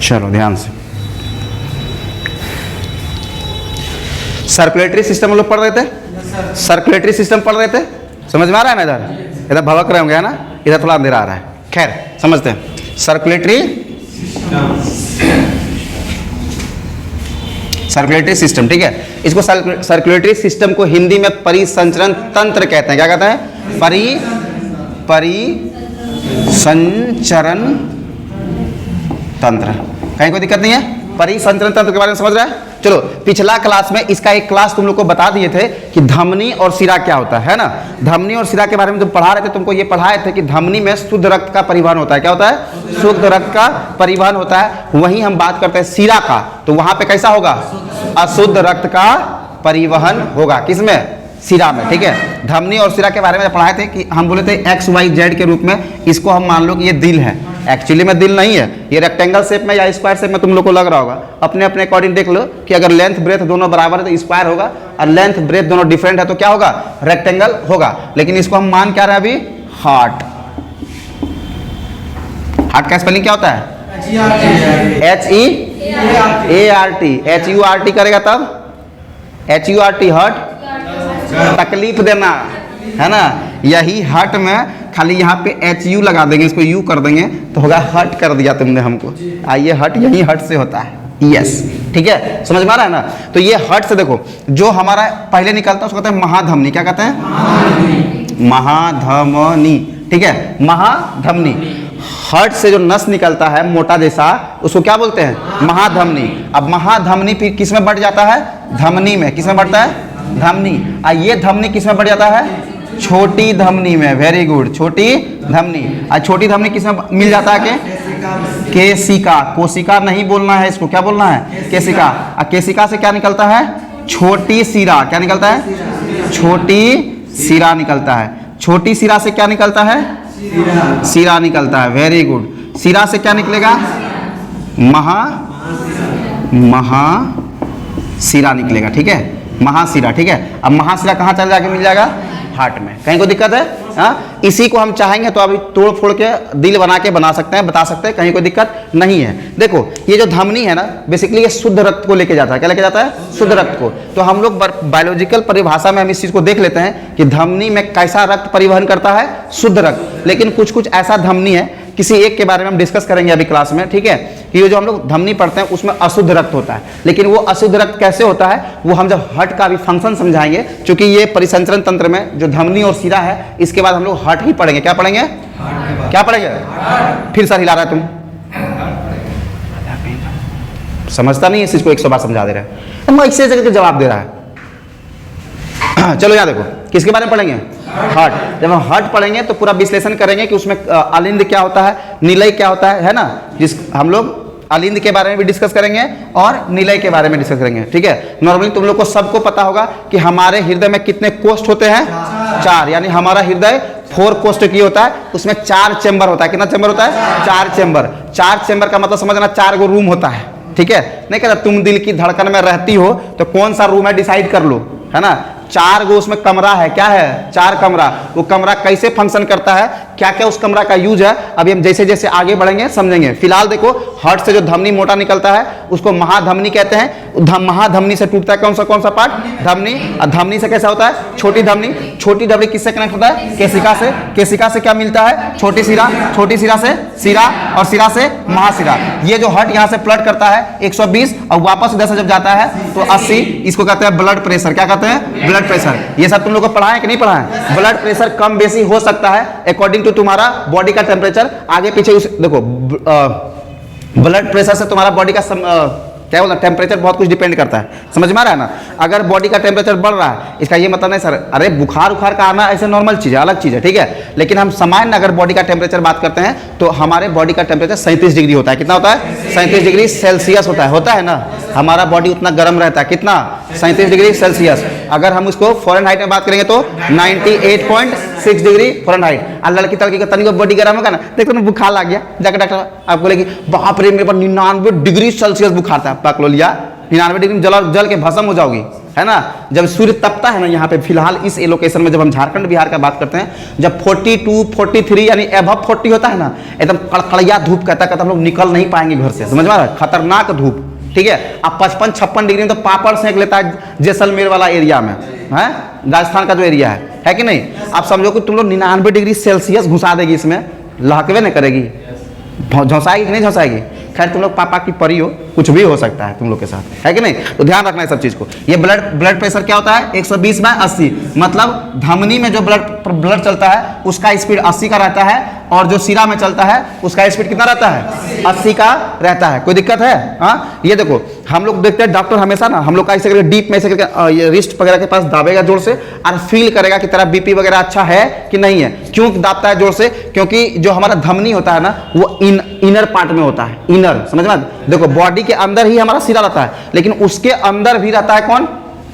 चलो ध्यान से, सर्कुलेटरी सिस्टम हम लोग पढ़ रहे थे, सर्कुलेटरी सिस्टम पढ़ रहे थे, समझ में आ रहा है ना? इधर भवक रहे होंगे है ना, इधर थोड़ा अंधेरा आ रहा है, खैर समझते हैं। सर्कुलेटरी सिस्टम, ठीक है। इसको सर्कुलेटरी सिस्टम को हिंदी में परिसंचरण तंत्र कहते हैं। क्या कहते हैं? परिसंचरण तंत्र। कहीं कोई दिक्कत नहीं है? परिसंचरण तंत्र के बारे में समझ रहा है? चलो, पिछला क्लास में इसका एक क्लास तुम लोग को बता दिए थे कि धमनी और सिरा क्या होता है ना। धमनी और सिरा के बारे में तुम पढ़ा रहे थे, तुमको ये पढ़ाए थे कि धमनी में शुद्ध रक्त का परिवहन होता है। क्या होता है? शुद्ध रक्त का परिवहन होता है। वहीं हम बात करते हैं सिरा का, तो वहां पे कैसा होगा? अशुद्ध रक्त का परिवहन होगा। किसमें? सिरा में, ठीक है। धमनी और सिरा के बारे में पढ़ाए थे कि हम बोले थे एक्स वाई जेड के रूप में, इसको हम मान लो कि ये दिल है। एक्चुअली में दिल नहीं है, ये रेक्टेंगल शेप में या स्क्वायर शेप में तुम लोग को लग रहा होगा। अपने अपने अकॉर्डिंग देख लो कि अगर लेंथ ब्रेथ दोनों बराबर है तो स्क्वायर होगा, और लेंथ ब्रेथ दोनों डिफरेंट है तो क्या होगा? रेक्टेंगल होगा। लेकिन इसको हम मान क्या रहे हैं अभी? हार्ट। हार्ट का स्पेलिंग क्या होता है? HEART। HURT करेगा तब HURT, हर्ट। तकलीफ देना है ना, यही हर्ट में खाली यहाँ पे HU लगा देंगे, इसको U कर देंगे तो होगा हर्ट कर दिया तुमने हमको। आइए, हर्ट यही हर्ट से होता है। यस, ठीक है, समझ में आ रहा है ना? तो ये हर्ट से देखो, जो हमारा पहले निकलता है उसको कहते हैं महाधमनी। क्या कहते हैं? महाधमनी, ठीक है, महाधमनी। हर्ट से जो नस निकलता है मोटा जैसा, उसको क्या बोलते हैं? महाधमनी। अब महाधमनी फिर किस में बढ़ जाता है? धमनी में। किस में बढ़ता है? धमनी। ये धमनी किस में बढ़ जाता है? छोटी धमनी में। वेरी गुड, छोटी धमनी। छोटी धमनी किस में मिल जाता है? केशिका। कोशिका नहीं बोलना है इसको, क्या बोलना है? केशिका। केशिका से क्या निकलता है? छोटी सिरा। क्या निकलता है? छोटी सिरा निकलता है। छोटी सिरा से क्या निकलता है? सिरा निकलता है। Very good. सिरा से क्या निकलेगा? महासिरा निकलेगा, ठीक है, महासिरा, ठीक है। अब महासिरा कहाँ चल जाके मिल जाएगा? हार्ट में। कहीं को दिक्कत है? हाँ, इसी को हम चाहेंगे तो अभी तोड़ फोड़ के दिल बना के बना सकते हैं, बता सकते हैं, कहीं कोई दिक्कत नहीं है। देखो, ये जो धमनी है ना, बेसिकली ये शुद्ध रक्त को लेके जाता है। क्या लेके जाता है? शुद्ध रक्त को। तो हम लोग बायोलॉजिकल परिभाषा में हम इस चीज को देख लेते हैं कि धमनी में कैसा रक्त परिवहन करता है? शुद्ध रक्त। लेकिन कुछ कुछ ऐसा धमनी है, किसी एक के बारे में हम डिस्कस करेंगे अभी क्लास में, ठीक है, कि ये जो हम लोग धमनी पढ़ते हैं उसमें अशुद्ध रक्त होता है। लेकिन वो अशुद्ध रक्त कैसे होता है वो हम जब हार्ट का भी फंक्शन समझाएंगे, क्योंकि ये परिसंचरण तंत्र में जो धमनी और सिरा है, इसके बाद हम लोग हार्ट ही पढ़ेंगे। क्या पढ़ेंगे? क्या पढ़ेंगे? फिर सर हिला रहा है तुम, समझता नहीं है इस चीज को, 100 बार समझा दे रहा है, मैं ऐसे जगह जवाब दे रहा है। चलो यहाँ देखो, किसके बारे में पढ़ेंगे? हार्ट। जब हम हार्ट पढ़ेंगे तो पूरा विश्लेषण करेंगे कि उसमें अलिंद क्या होता है, निलय क्या होता है ना, जिस हम लोग अलिंद के बारे में भी डिस्कस करेंगे और निलय के बारे में डिस्कस करेंगे, ठीक है। नॉर्मली तुम लोग को सबको पता होगा कि हमारे हृदय में कितने कोष्ठ होते हैं? 4। यानी हमारा हृदय 4 कोष्ठ की होता है, उसमें 4 चेंबर होता है। कितना चेंबर होता है? 4 चेंबर। 4 चेंबर का मतलब समझना 4 गो रूम होता है, ठीक है। नहीं कहता तुम दिल की धड़कन में रहती हो तो कौन सा रूम है डिसाइड कर लो, है ना। 4 गो उसमें कमरा है। क्या है? 4 कमरा। वो कमरा कैसे फंक्शन करता है, क्या क्या उस कमरा का यूज है, अभी हम जैसे जैसे आगे बढ़ेंगे समझेंगे। फिलहाल देखो, हार्ट से जो धमनी मोटा निकलता है उसको महाधमनी कहते हैं। महाधमनी से टूटता है कौन सा पार्ट? धमनी। और धमनी से कैसा होता है? छोटी धमनी। छोटी धमनी किससे कनेक्ट होता है? केशिका से। केशिका से क्या मिलता है? छोटी सिरा। छोटी सिरा से सिरा, और सिरा से महासिरा। ये जो हार्ट यहाँ से फ्लड करता है 120 और वापस इधर से जब जाता है तो 80। इसको कहते हैं ब्लड प्रेशर। क्या कहते हैं? Blood pressure. ये सब तुम लोग को पढ़ा है कि नहीं पढ़ा है? ब्लड प्रेशर कम बेसी हो सकता है अकॉर्डिंग टू तुम्हारा बॉडी का टेम्परेचर। आगे पीछे देखो, ब्लड प्रेशर से तुम्हारा बॉडी का क्या बोलना, टेम्परेचर बहुत कुछ डिपेंड करता है। समझ में आ रहा है ना। अगर बॉडी का टेम्परेचर बढ़ रहा है, इसका ये मतलब नहीं सर अरे बुखार उखार का आना ऐसे नॉर्मल चीज़ है, अलग चीज़ है, ठीक है। लेकिन हम सामान्य अगर बॉडी का टेम्परेचर बात करते हैं तो हमारे बॉडी का टेम्परेचर 37 डिग्री होता है। कितना होता है? 37 डिग्री सेल्सियस होता है ना। हमारा बॉडी उतना गर्म रहता है। कितना? 37 डिग्री सेल्सियस। अगर हम उसको फ़ारेनहाइट में बात करेंगे तो 98.6 डिग्री फ़ारेनहाइट। और लड़की तड़की का तनिक बॉडी गर्म होगा ना, देखो ना बुखार लग गया, जाकर डॉक्टर आप बोलेगी बाप रे मेरे पास 99 डिग्री सेल्सियस बुखार था, पकड़ लो लिया 99 डिग्री में जल के भस्म हो जाओगी। है ना। जब सूर्य तपता है ना यहाँ पे, फिलहाल इस लोकेशन में जब हम झारखंड बिहार का बात करते हैं, जब 42 43 यानी एबव 40 होता है ना, एकदम कड़कड़िया धूप कहता हम लोग निकल नहीं पाएंगे घर से, समझ में आ रहा है, खतरनाक धूप, ठीक है। अब 55-56 डिग्री में तो पापड़ सेंक लेता है जैसलमेर वाला एरिया में, है राजस्थान का जो एरिया है कि नहीं। आप समझो कि तुम लोग 99 डिग्री सेल्सियस घुसा देगी इसमें, लहकवे नहीं करेगी, झोंसाएगी कि नहीं झोंसाएगी। खैर तुम लोग पापा की परी हो, कुछ भी हो सकता है तुम लोग के साथ, है कि नहीं। तो ध्यान रखना है सब चीज को। ये ब्लड प्रेशर क्या होता है 120/80, मतलब धमनी में जो ब्लड चलता है उसका स्पीड 80 का रहता है, और जो सिरा में चलता है उसका स्पीड कितना रहता है 80 का रहता है। कोई दिक्कत है? हाँ, ये देखो हम लोग देखते हैं डॉक्टर हमेशा ना हम लोग का ऐसे करके डीप में ऐसे करके ये रिस्ट वगैरह के पास दाबेगा जोर से, और फील करेगा कि तेरा बीपी वगैरह अच्छा है कि नहीं है। क्यों दाबता है जोर से? क्योंकि जो हमारा धमनी होता है ना वो इनर पार्ट में होता है, इनर, समझ में। देखो बॉडी के अंदर ही हमारा सिरा रहता है, लेकिन उसके अंदर भी रहता है कौन?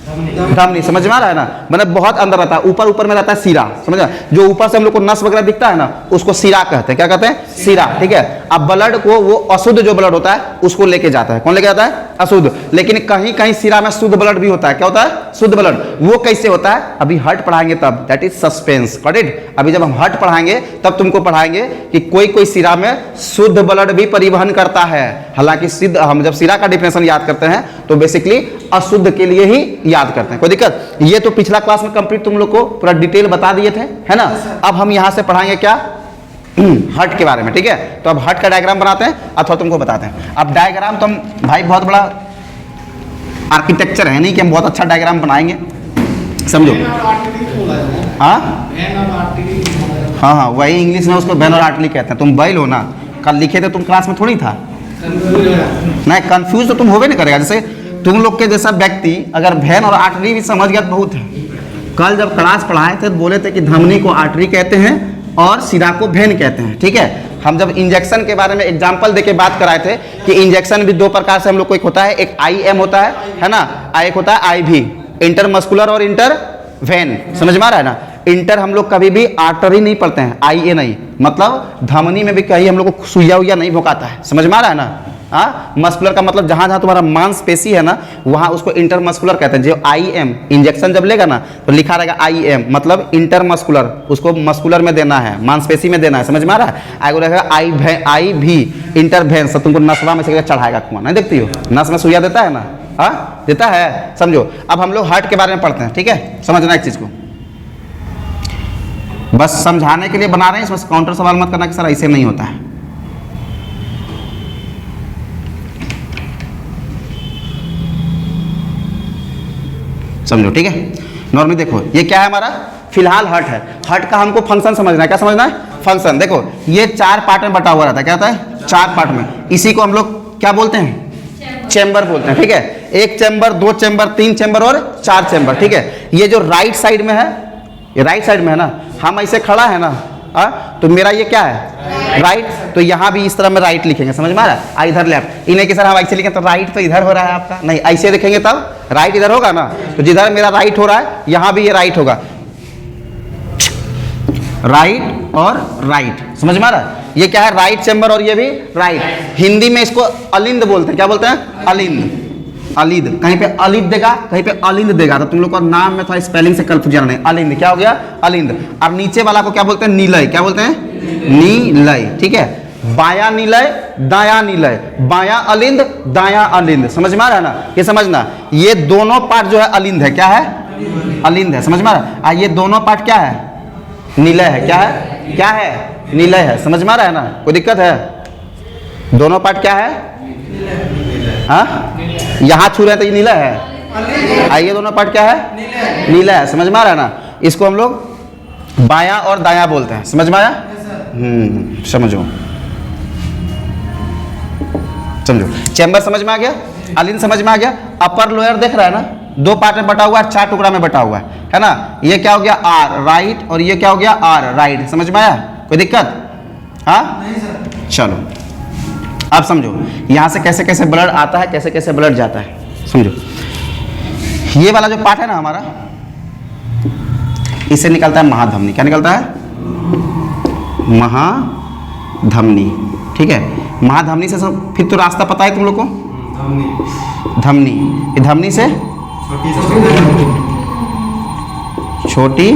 धमनी, समझ में आ रहा है ना, मतलब बहुत अंदर रहता है, ऊपर में रहता है सिरा, समझ में। जो ऊपर से हम लोग को नस वगैरह दिखता है ना उसको सिरा कहते हैं। क्या कहते हैं? सिरा, ठीक है। अब ब्लड को वो अशुद्ध जो ब्लड होता है उसको लेके जाता है, कौन लेके जाता है? अशुद्ध। लेकिन कहीं कहीं सिरा में शुद्ध ब्लड भी होता है। क्या होता है? शुद्ध ब्लड। वो कैसे होता है अभी हर्ट पढ़ाएंगे तब, that is suspense, got it. अभी जब हम हर्ट पढ़ाएंगे तब तुमको पढ़ाएंगे कि कोई कोई सिरा में शुद्ध ब्लड भी परिवहन करता है। हालांकि सिद्ध हम जब सिरा का डिफिनेशन याद करते हैं तो बेसिकली अशुद्ध के लिए ही याद करते हैं। कोई दिक्कत? ये तो पिछला क्लास में कंप्लीट तुम लोग को पूरा डिटेल बता दिए थे, है ना। अब हम यहां से पढ़ाएंगे क्या? हर्ट के बारे में, ठीक है। तो अब हर्ट का डायग्राम बनाते हैं अथवा तुमको बताते हैं। अब डायग्राम तो हम भाई बहुत बड़ा आर्किटेक्चर है नहीं कि हम बहुत अच्छा डायग्राम बनाएंगे, समझो। हाँ, वही इंग्लिश में उसको वेन और आर्टरी कहते हैं। तुम बैल हो ना, कल लिखे थे तुम क्लास में थोड़ी था, नहीं कंफ्यूज तो तुम होवे नहीं करेगा। जैसे तुम लोग के जैसा व्यक्ति अगर वैन और आर्टरी भी समझ गया तो बहुत है। कल जब क्लास पढ़ाए थे तो बोले थे कि धमनी को आर्टरी कहते हैं और सिरा को वेन कहते हैं, ठीक है। हम जब इंजेक्शन के बारे में एग्जांपल देके बात कराए थे कि इंजेक्शन भी दो प्रकार से हम लोग को, एक होता है एक IM होता है ना, एक होता है IV, इंटरमस्कुलर और इंटर वेन, समझ में आ रहा है ना। इंटर हम लोग कभी भी आर्टरी नहीं पढ़ते हैं, IA नहीं, मतलब धमनी में भी कहीं हम लोग को सुइया उइया नहीं भोकाता है, समझ में आ रहा है ना। हाँ, मस्कुलर का मतलब जहां जहां तुम्हारा मांसपेशी है ना वहां उसको इंटरमस्कुलर कहते हैं। जो IM इंजेक्शन जब लेगा ना तो लिखा रहेगा IM, मतलब इंटरमस्कुलर, उसको मस्कुलर में देना है, मांसपेशी में देना है, समझ में आ रहा है। आगे रहेगा IV इंटरवेंस, तो तुमको नसवा में से चढ़ाएगा कुआं, नहीं देखती हो नस में सुइया देता है ना, हाँ देता है, समझो। अब हम लोग हार्ट के बारे में पढ़ते हैं, ठीक है। समझना एक चीज को, बस समझाने के लिए बना रहे हैं, इसमें काउंटर सवाल मत करना कि सर ऐसे नहीं होता है। समझो, ठीक है। नॉर्मली देखो ये क्या है हमारा, फिलहाल हर्ट है। हर्ट का हमको फंक्शन समझना है। क्या समझना है? फंक्शन। देखो ये 4 पार्ट में बटा हुआ रहता है। क्या होता है? 4 पार्ट में। इसी को हम लोग क्या बोलते हैं? चैम्बर बोलते हैं, ठीक है। 1 चैम्बर, 2 चैम्बर, 3 चैम्बर और 4 चैम्बर, ठीक है। ये जो राइट साइड में है, ये राइट साइड में है ना, हम ऐसे खड़ा है ना, तो मेरा ये क्या है? राइट। तो यहाँ भी इस तरह में राइट लिखेंगे, समझ में आ रहा है। इधर लेफ्ट, इन्हें कि सर हम ऐसे लिखें तो राइट तो इधर हो रहा है आपका, नहीं ऐसे लिखेंगे तब राइट इधर होगा ना। तो जिधर मेरा राइट हो रहा है यहाँ भी ये राइट होगा, राइट और राइट, समझ में आ रहा है। ये क्या है? राइट चैम्बर और ये भी राइट। हिंदी में इसको अलिंद बोलते हैं। क्या बोलते हैं? अलिंद, अलिंद। कहीं पे अलिंद देगा, कहीं पे अलिंद देगा, तो तुम लोग का नाम में थोड़ा स्पेलिंग से कंफ्यूजन नहीं। अलिंद क्या हो गया? अलिंद। और नीचे वाला को क्या बोलते हैं? नीलय। क्या बोलते हैं? नीलय, ठीक है। बाया नीलय, दाया नीलय, बाया अलिंद, दाया अलिंद, समझ में आ रहा है ना। ये समझना, ये दोनों पार्ट जो है अलिंद है। क्या है? अलिंद है, समझ में आ रहा है। ये दोनों पार्ट क्या है? नीलय है। क्या है? क्या है? नीलय है, समझ में आ रहा है ना। कोई दिक्कत है? दोनों पार्ट क्या है? हाँ, यहाँ छू रहे हैं तो ये नीला है। आइए दोनों पार्ट क्या है? नीला है, समझ में आ रहा है ना। इसको हम लोग बायां और दायां बोलते हैं, समझ में आया? समझो, समझो। चैम्बर समझ में आ गया, अलिंद समझ में आ गया। अपर लोअर देख रहा है ना, 2 पार्ट में बटा हुआ है, 4 टुकड़ा में बटा हुआ है ना। ये क्या हो गया? R राइट, और ये क्या हो गया? R राइट, समझ में आया? कोई दिक्कत? हाँ, चलो अब समझो यहां से कैसे कैसे ब्लड आता है, कैसे कैसे ब्लड जाता है, समझो। ये वाला जो पार्ट है ना हमारा, इससे निकलता है महाधमनी। क्या निकलता है? महाधमनी, ठीक है। महाधमनी से फिर तो रास्ता पता है तुम लोग को, धमनी। ये धमनी से छोटी,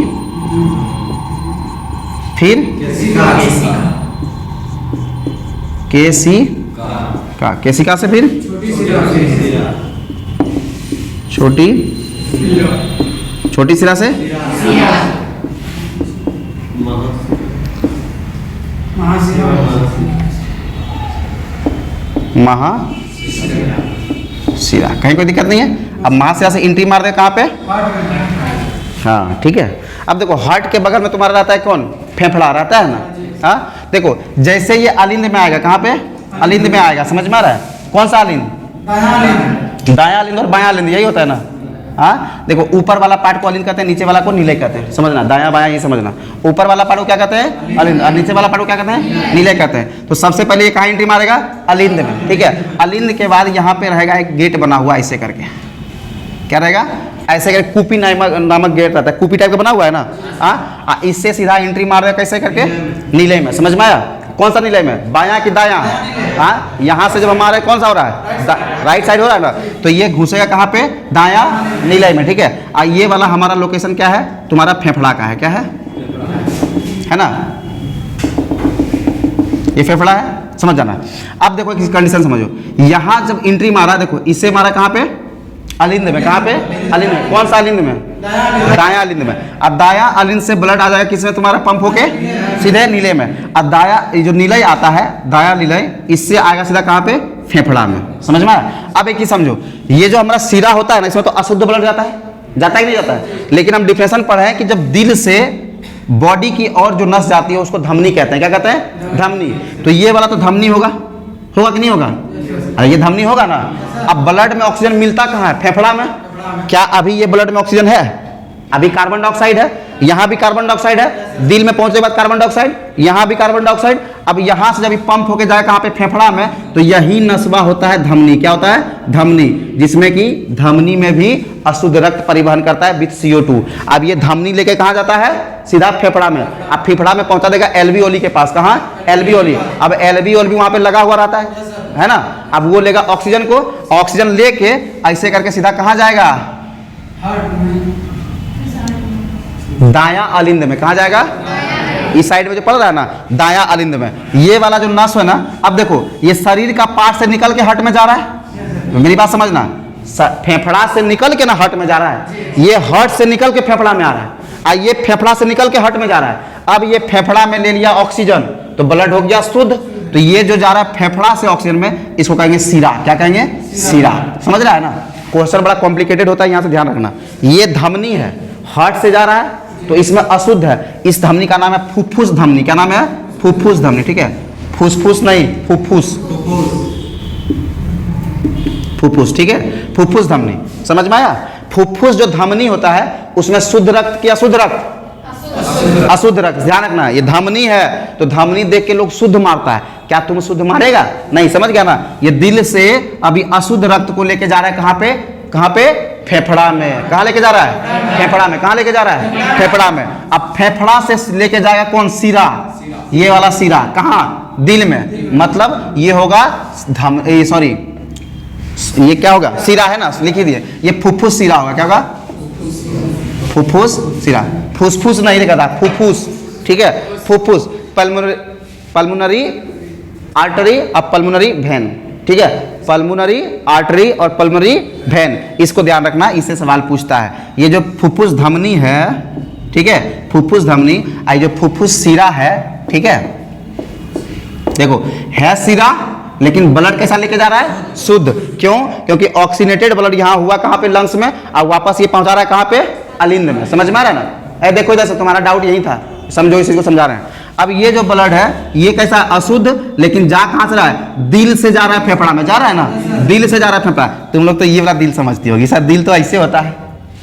फिर केशिका से फिर छोटी शिरा से महाशिरा। कहीं कोई दिक्कत नहीं है। अब महाशिरा से एंट्री मार दे कहाँ पे? हाँ ठीक है। अब देखो हार्ट के बगल में तुम्हारा रहता है कौन? फेफड़ा रहता है ना। हाँ देखो जैसे ये अलिंद में आएगा, कहाँ पे? अलिंद में आएगा। समझ में आ रहा है? कौन सा अलिंद? दायां अलिंद और बायां अलिंद, यही होता है ना। हाँ देखो ऊपर वाला पार्ट को अलिंद कहते हैं, नीचे वाला को नीले कहते हैं। समझना, दायां बायां ये समझना। ऊपर वाला पार्ट को क्या कहते हैं? अलिंद, और नीचे वाला पार्ट को क्या कहते हैं? नीले कहते हैं। तो सबसे पहले ये कहाँ एंट्री मारेगा? अलिंद में। ठीक है। अलिंद के बाद यहाँ पे रहेगा एक गेट बना हुआ ऐसे करके। क्या रहेगा? ऐसे करके कूपी नामक गेट रहता है, कूपी टाइप का बना हुआ है ना। हाँ इससे सीधा एंट्री मार देगा कैसे करके? नीले में। समझ में आया? कौन सा नीले में? बायां कि दायां? हाँ यहाँ से जब हमारे कौन सा हो रहा है? राइट साइड हो रहा है ना। तो ये घुसेगा कहाँ पे? दायां नीले में। ठीक है। ये वाला हमारा लोकेशन क्या है? तुम्हारा फेफड़ा का है। क्या है ना? ये फेफड़ा है, समझ जाना। अब देखो एक कंडीशन समझो। यहाँ जब एंट्री मारा, देखो इससे मारा कहाँ पे? अलिंद में। कहाँ पे? अलिंद में। कौन सा अलिंद में? दायां अलिंद में। अब दायां अलिंद से ब्लड आ जाएगा किसमें? तुम्हारा पंप होके सीधे नीले में। अब दायां जो नीले आता है, दायां नीले, इससे आएगा सीधा कहाँ पे? फेफड़ा में। समझ में आया? अब एक ही समझो, ये जो हमारा सिरा होता है ना, इसमें तो अशुद्ध ब्लड जाता है, जाता ही नहीं जाता है। लेकिन हम डिफरेंशन पढ़े हैं कि जब दिल से बॉडी की और जो नस जाती है उसको धमनी कहते हैं। क्या कहते हैं? धमनी। तो ये वाला तो धमनी होगा कि नहीं होगा? अरे ये धमनी होगा ना। अब ब्लड में ऑक्सीजन मिलता कहाँ है? फेफड़ा में। क्या अभी ये ब्लड में ऑक्सीजन है? अभी कार्बन डाइऑक्साइड है, यहाँ भी कार्बन डाइऑक्साइड है। दिल में पहुंचने के बाद कार्बन डाइऑक्साइड, यहाँ भी कार्बन डाइऑक्साइड। अब यहाँ से जब पंप होके जाए कहाँ पे? फेफड़ा में। तो यही नस्बा होता है धमनी। क्या होता है? धमनी। जिसमें कि धमनी में भी अशुद्ध रक्त परिवहन करता है विथ CO2। अब ये धमनी लेके कहाँ जाता है? सीधा फेफड़ा में। अब फेफड़ा में पहुंचा देगा एल्वियोली के पास। कहाँ? एल्वियोली। अब एल्वियोल भी वहां पे लगा हुआ रहता है ना। अब वो लेगा ऑक्सीजन को, ऑक्सीजन लेके ऐसे करके सीधा कहाँ जाएगा? दायां अलिंद में। कहाँ जाएगा? इस साइड में जो पड़ रहा है ना, दायां अलिंद में। ये वाला जो नस है ना, अब देखो ये शरीर का पार्ट से निकल के हार्ट में जा रहा है। मेरी बात समझना, फेफड़ा से निकल के ना हार्ट में जा रहा है। ये हार्ट से निकल के फेफड़ा में आ रहा है, और ये फेफड़ा से निकल के हार्ट में जा रहा है। अब ये फेफड़ा में ले लिया ऑक्सीजन, तो ब्लड हो गया शुद्ध। तो ये जो जा रहा है फेफड़ा से ऑक्सीजन में, इसको कहेंगे सीरा। क्या कहेंगे? सीरा। समझ रहा है ना? क्वेश्चन बड़ा कॉम्प्लिकेटेड होता है, यहाँ से ध्यान रखना। ये धमनी है, हार्ट से जा रहा है, तो इसमें अशुद्ध है। इस धमनी का नाम है फुफ्फुस धमनी। क्या नाम है? फुफ्फुस धमनी। ठीक है। फुसफुस नहीं, फुफ्फुस। फुफ्फुस। ठीक है। फुफ्फुस धमनी। समझ में आया? फुफ्फुस जो धमनी होता है उसमें शुद्ध रक्त की अशुद्ध रक्त? अशुद्ध रक्त। ध्यान रखना, ये धमनी है तो धमनी देख के लोग शुद्ध मारता है। क्या तुम शुद्ध मारेगा? नहीं। समझ गया ना? ये दिल से अभी अशुद्ध रक्त को लेके जा रहा है कहाँ पे? कहाँ पे? फेफड़ा में। कहाँ लेके जा रहा है? फेफड़ा में। कहाँ लेके जा रहा है? फेफड़ा में। अब फेफड़ा से लेके जाएगा कौन? सीरा। ये वाला सीरा कहाँ? दिल में। मतलब ये होगा सॉरी, ये क्या होगा? सीरा है ना, लिख ही दिए। ये फुफ्फुस सीरा होगा। क्या होगा? फुफ्फुस सीरा। फुसफुस नहीं लिखा था, फुफ्फुस। ठीक है। फुफ्फुस। पल्मोनरी आर्टरी और पल्मोनरी वेन। ठीक है। पल्मोनरी आर्टरी और पल्मोनरी वेन, इसको ध्यान रखना, इससे सवाल पूछता है। ये जो फुफ्फुस धमनी है, ठीक है, फुफ्फुस धमनी, आई जो फुफ्फुस सीरा है, ठीक है, देखो है सीरा, लेकिन ब्लड कैसा लेके जा रहा है? शुद्ध। क्यों? क्योंकि ऑक्सीनेटेड ब्लड यहाँ हुआ कहाँ पे? लंग्स में, और वापस ये पहुंचा रहा है कहाँ पे? अलिंद में। समझ में आ रहा है ना? देखो इधर से, तुम्हारा डाउट यही था, समझो, इसी को समझा रहे हैं। अब ये जो ब्लड है ये कैसा? अशुद्ध, लेकिन जा कहाँ से रहा है? दिल से जा रहा है, फेफड़ा में जा रहा है ना, दिल से जा रहा है फेफड़ा। तुम लोग तो ये वाला दिल समझती होगी, सर दिल तो ऐसे होता है,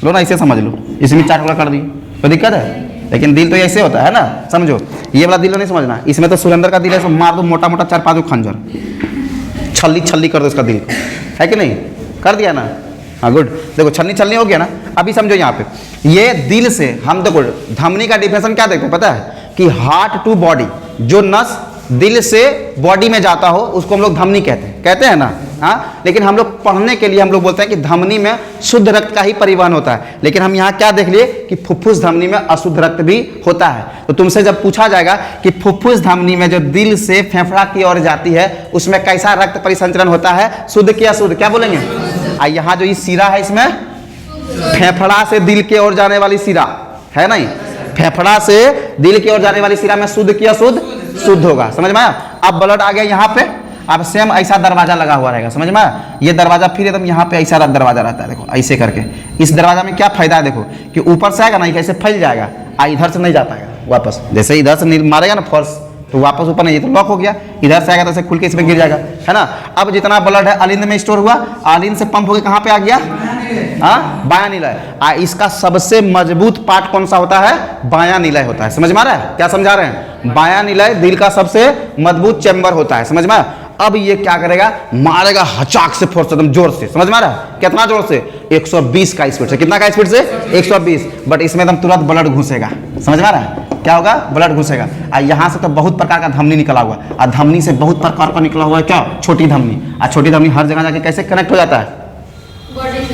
लो ना ऐसे समझ लो, इसमें 4 टुकड़ा कर दी, कोई दिक्कत है? लेकिन दिल तो ऐसे होता है ना, समझो। ये वाला दिल नहीं समझना, इसमें तो सुरेंद्र का दिल है, मार दो मोटा मोटा 4-5 खंजर, छल्ली छल्ली कर दो इसका दिल को, है कि नहीं? कर दिया ना? हाँ गुड। देखो छलनी छलनी हो गया ना। अभी समझो यहाँ पे, ये दिल से हम देखो धमनी का डिफिनेशन क्या देखते हैं पता है? कि हार्ट टू बॉडी, जो नस दिल से बॉडी में जाता हो उसको हम लोग धमनी कहते हैं ना। हाँ, लेकिन हम लोग पढ़ने के लिए हम लोग बोलते हैं कि धमनी में शुद्ध रक्त का ही परिवहन होता है, लेकिन हम यहाँ क्या देख लिए कि फुफ्फुस धमनी में अशुद्ध रक्त भी होता है। तो तुमसे जब पूछा जाएगा कि फुफ्फुस धमनी में जो दिल से फेफड़ा की ओर जाती है उसमें कैसा रक्त परिसंचरण होता है, शुद्ध कि अशुद्ध, क्या बोलेंगे? यहाँ जो ये सिरा है इसमें फेफड़ा से दिल की ओर जाने वाली सिरा है, नहीं, फेफड़ा से दिल की ओर जाने वाली सिरा में शुद्ध कि अशुद्ध? शुद्ध होगा। समझ में आया? अब ब्लड आ गया यहाँ पे, अब सेम ऐसा दरवाजा लगा हुआ रहेगा। समझ में आया? ये दरवाजा फिर एकदम यहाँ पे ऐसा दरवाजा रहता है, देखो ऐसे करके। इस दरवाजा में क्या फायदा है, देखो कि ऊपर से आएगा ना, कैसे फैल जाएगा, इधर से नहीं जा पाएगा वापस। जैसे इधर से मारेगा ना फोर्स तो वापस ऊपर नहीं, ये तो लॉक हो गया, इधर से आएगा तो ऐसे खुल के इसमें गिर जाएगा, है ना। अब जितना ब्लड है अलिंद में स्टोर हुआ, अलिंद से पंप होकर कहाँ पे आ गया? हाँ, बायां निलय। इसका सबसे मजबूत पार्ट कौन सा होता है? बायां निलय होता है। समझ में आ रहा है? क्या समझा रहे हैं? बायां निलय दिल का सबसे मजबूत चैम्बर होता है। समझ में आया? अब ये क्या करेगा, मारेगा हचाक से फोर्स, एकदम जोर से। समझ में आ रहा है? कितना जोर से? 120 का स्पीड से। कितना का स्पीड से? 120। बट इसमें एकदम तुरंत ब्लड घुसेगा। समझ में आ रहा है? क्या होगा? ब्लड घुसेगा। यहाँ से तो बहुत प्रकार का धमनी निकला हुआ है, और धमनी से बहुत प्रकार का निकला हुआ है क्या? छोटी धमनी। और छोटी धमनी हर जगह जाके कैसे कनेक्ट हो जाता है?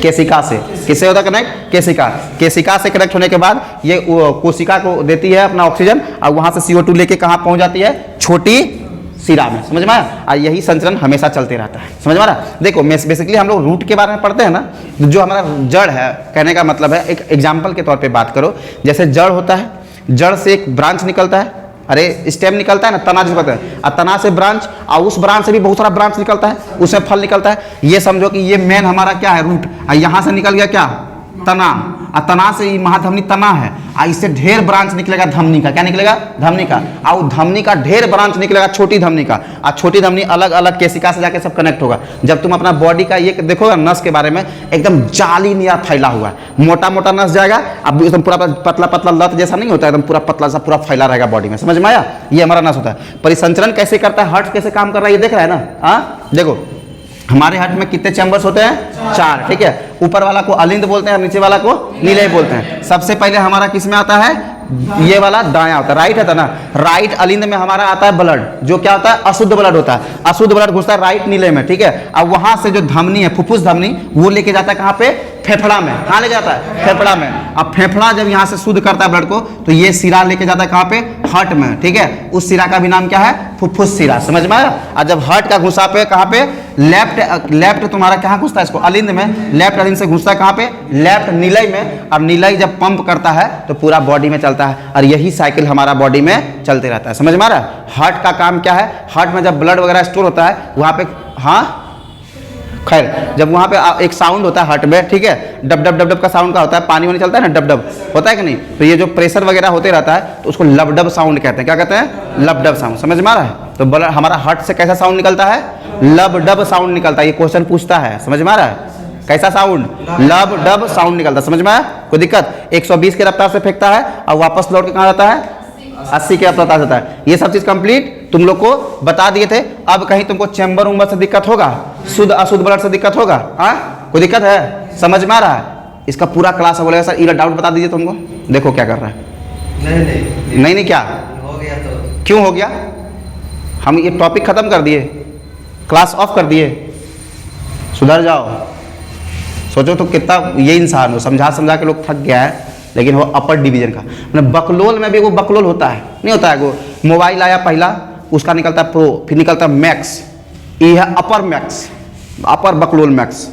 केशिका से। किससे होता है कनेक्ट? केशिका। केशिका से कनेक्ट होने के बाद ये कोशिका को देती है अपना ऑक्सीजन, और वहां से CO2 लेके कहाँ पहुंच जाती है? छोटी सिरा में। समझ में आया? और यही संचरण हमेशा चलते रहता है। समझ में आ रहा है? देखो बेसिकली हम लोग रूट के बारे में पढ़ते हैं ना, जो हमारा जड़ है, कहने का मतलब है, एक एग्जाम्पल के तौर पर बात करो, जैसे जड़ होता है, जड़ से एक ब्रांच निकलता है, अरे स्टेम निकलता है ना, तना निकलता है, और तना से ब्रांच, और उस ब्रांच से भी बहुत सारा ब्रांच निकलता है, उसमें फल निकलता है। ये समझो कि ये मेन हमारा क्या है? रूट। और यहाँ से निकल गया क्या? तना। और तना से ये महाधमनी तना है, और इससे ढेर ब्रांच निकलेगा धमनी का। क्या निकलेगा? धमनी का। और धमनी का ढेर ब्रांच निकलेगा छोटी धमनी का, और छोटी धमनी अलग अलग केशिका से जाके सब कनेक्ट होगा। जब तुम अपना बॉडी का ये देखोगा नस के बारे में, एकदम जाली नियर फैला हुआ है, मोटा मोटा नस जाएगा, अब एकदम पूरा पतला पतला लत जैसा नहीं होता, एकदम पूरा पतला सा पूरा फैला रहेगा बॉडी में। समझ में आया? ये हमारा नस होता है। परिसंचरण कैसे करता है, हार्ट कैसे काम कर रहा है, ये देख रहा है ना? हाँ, देखो हमारे हार्ट में कितने चैम्बर्स होते हैं? 4। ठीक है। ऊपर वाला को अलिंद बोलते हैं और नीचे वाला को निलय बोलते हैं। सबसे पहले हमारा किस में आता है? ये वाला दायां होता है, राइट है ना। राइट अलिंद में हमारा आता है ब्लड, जो क्या होता है? अशुद्ध ब्लड होता है। अशुद्ध ब्लड घुसता है राइट निलय में। ठीक है। अब वहां से जो धमनी है, फुफ्फुस धमनी, वो लेके जाता है कहाँ पे? फेफड़ा में। कहाँ ले जाता है? फेफड़ा में। अब फेफड़ा जब यहाँ से शुद्ध करता है ब्लड को, तो ये सिरा लेके जाता है कहाँ पे? हार्ट में। ठीक है। उस सिरा का भी नाम क्या है? फुफ्फुस सिरा। समझ में आया? और जब हार्ट का घुसा पे कहाँ पे? लेफ्ट तुम्हारा कहाँ घुसता है? इसको अलिंद में। लेफ्ट अलिंद से घुसता है कहाँ पे? लेफ्ट निलय में। और निलय जब पंप करता है तो पूरा बॉडी में चलता है, और यही साइकिल हमारा बॉडी में चलते रहता है। समझ में आ रहा है? हार्ट का काम क्या है? हार्ट में जब ब्लड वगैरह स्टोर होता है वहाँ पे, हाँ खैर, जब वहाँ पे एक साउंड होता है हार्ट में, ठीक है, डब डब डब डब का साउंड का होता है, पानी वानी चलता है ना, डब डब होता है कि नहीं? तो ये जो प्रेशर वगैरह होते रहता है तो उसको लब डब साउंड कहते हैं। क्या कहते हैं? लब डब साउंड। समझ में आ रहा है? तो ब्लड हमारा हार्ट से कैसा साउंड निकलता है? लब डब साउंड निकलता है। ये क्वेश्चन पूछता है। समझ में आ रहा है? कैसा साउंड? लब डब साउंड निकलता है। समझ में आया? कोई दिक्कत? 120 के रफ्तार से फेंकता है और वापस लौट के कहाँ जाता है? 80 के रफ्तार जाता है। ये सब चीज कंप्लीट तुम लोग को बता दिए थे। अब कहीं तुमको चैम्बर उम्बर से दिक्कत होगा? शुद्ध अशुद्ध ब्लड से दिक्कत होगा? हाँ, कोई दिक्कत है? समझ में आ रहा है? इसका पूरा क्लास बोलेगा सर ये डाउट बता दीजिए तुमको। देखो क्या कर रहा है। नहीं क्या हो गया? तो क्यों हो गया? हम ये टॉपिक खत्म कर दिए, क्लास ऑफ कर दिए। सुधर जाओ। सोचो तो कितना ये इंसान हो, समझा के लोग थक गया है, लेकिन वो अपर डिवीजन का, मतलब बकलोल में भी वो बकलोल होता है, नहीं होता है? वो मोबाइल आया पहला, उसका निकलता है प्रो, फिर निकलता है मैक्स, ये है अपर मैक्स, अपर बकलोल मैक्स।